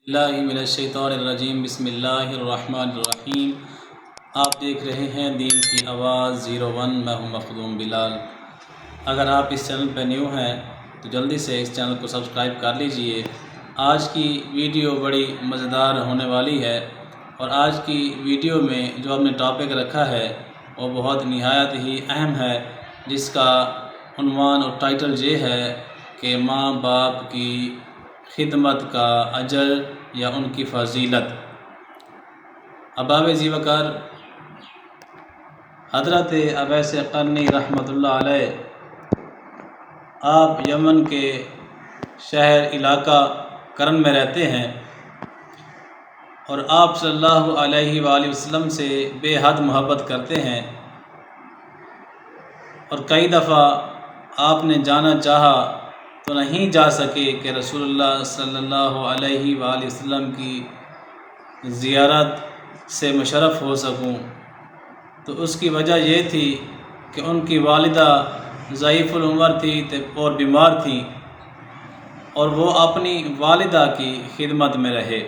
اللہ من الشیطان الرجیم بسم اللہ الرحمن الرحیم۔ آپ دیکھ رہے ہیں دین کی آواز 01، میں ہوں مخدوم بلال۔ اگر آپ اس چینل پہ نیو ہیں تو جلدی سے اس چینل کو سبسکرائب کر لیجئے۔ آج کی ویڈیو بڑی مزیدار ہونے والی ہے، اور آج کی ویڈیو میں جو ہم نے ٹاپک رکھا ہے وہ بہت نہایت ہی اہم ہے، جس کا عنوان اور ٹائٹل یہ ہے کہ ماں باپ کی خدمت کا اجر یا ان کی فضیلت۔ اباب ذی وقار حضرت اویس قرنی رحمۃ اللہ علیہ، آپ یمن کے شہر علاقہ کرن میں رہتے ہیں، اور آپ صلی اللہ علیہ وآلہ وسلم سے بے حد محبت کرتے ہیں، اور کئی دفعہ آپ نے جانا چاہا تو نہیں جا سکے کہ رسول اللہ صلی اللہ علیہ وآلہ وسلم کی زیارت سے مشرف ہو سکوں۔ تو اس کی وجہ یہ تھی کہ ان کی والدہ ضعیف العمر تھی اور بیمار تھی، اور وہ اپنی والدہ کی خدمت میں رہے۔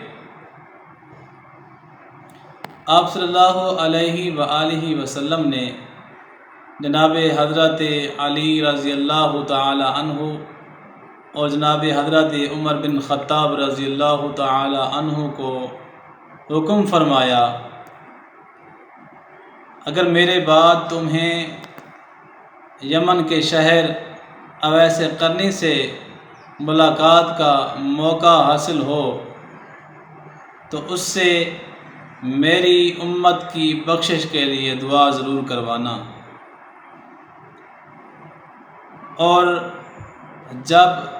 آپ صلی اللہ علیہ وآلہ وسلم نے جناب حضرت علی رضی اللہ تعالی عنہ اور جناب حضرت عمر بن خطاب رضی اللہ تعالی عنہ کو حکم فرمایا، اگر میرے بعد تمہیں یمن کے شہر اویس قرنی سے ملاقات کا موقع حاصل ہو تو اس سے میری امت کی بخشش کے لیے دعا ضرور کروانا۔ اور جب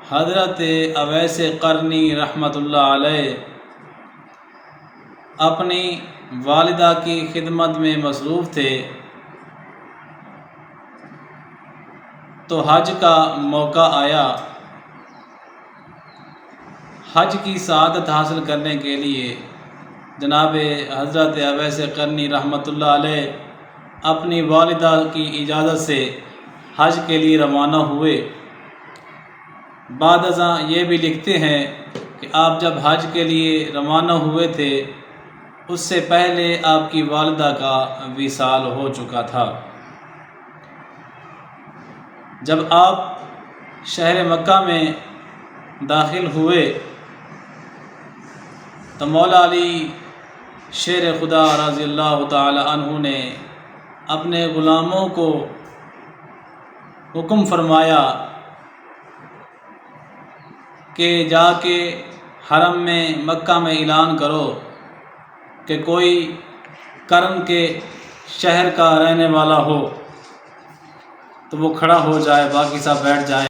حضرت اویس قرنی رحمۃ اللہ علیہ اپنی والدہ کی خدمت میں مصروف تھے تو حج کا موقع آیا۔ حج کی سعادت حاصل کرنے کے لیے جناب حضرت اویس قرنی رحمۃ اللہ علیہ اپنی والدہ کی اجازت سے حج کے لیے روانہ ہوئے۔ بعد ازاں یہ بھی لکھتے ہیں کہ آپ جب حج کے لیے روانہ ہوئے تھے اس سے پہلے آپ کی والدہ کا وصال ہو چکا تھا۔ جب آپ شہر مکہ میں داخل ہوئے تو مولا علی شیر خدا رضی اللہ تعالی عنہ نے اپنے غلاموں کو حکم فرمایا کہ جا کے حرم میں مکہ میں اعلان کرو کہ کوئی کرن کے شہر کا رہنے والا ہو تو وہ کھڑا ہو جائے، باقی سب بیٹھ جائیں۔